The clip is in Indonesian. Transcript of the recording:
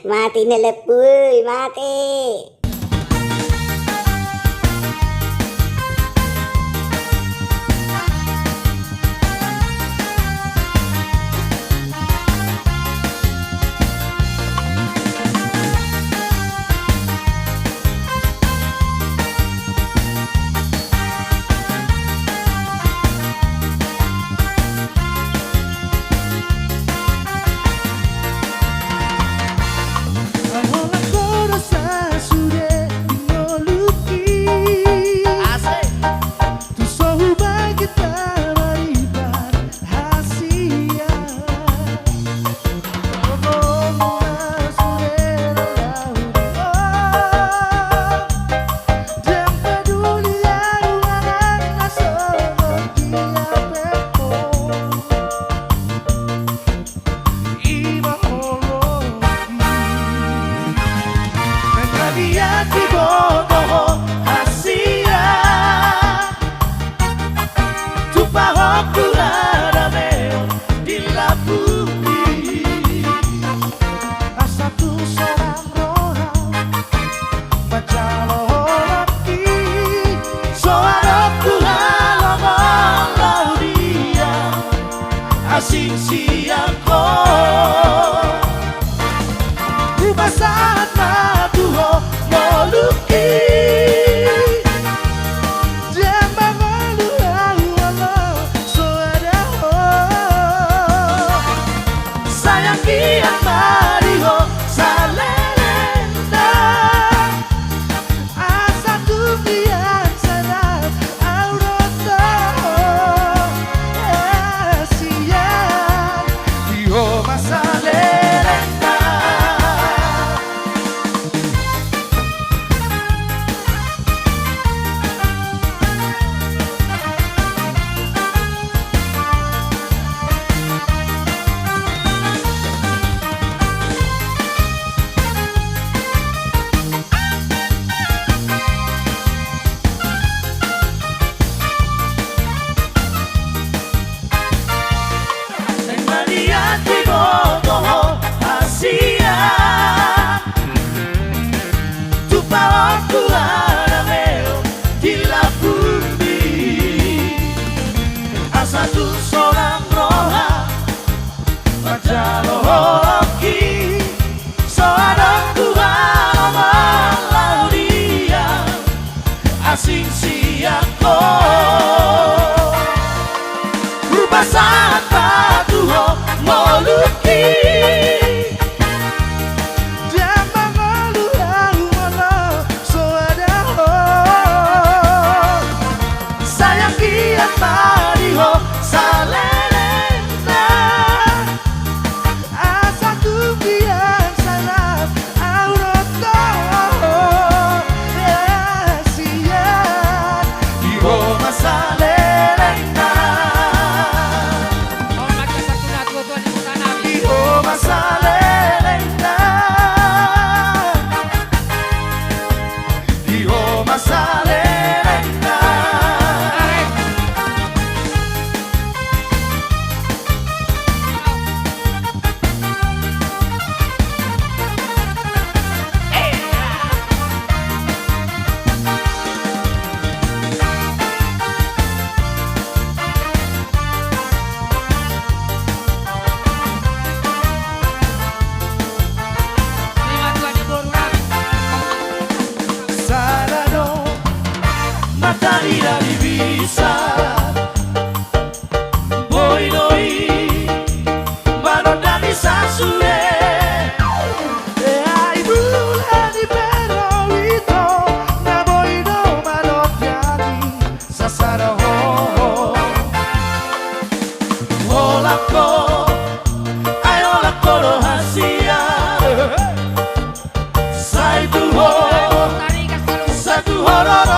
Mati nelepuy, mati. Asing siangko Rumah saat matuho moluki Jamba malu Allah soadaho Sayang kian mariho salelenda Asa dunia sana auroto Asing siangko Rubah saat patuho moluki Jamba malu Allah soadaho Sayang kian mariho salelenda Asa tugian salam auroto Matahari bisa Boy noi Barodani sasue Ai bulani pero ito Na boy no marodani Sasara ho Olako Ay olako no hasia Sai tu ho Sa tu hororo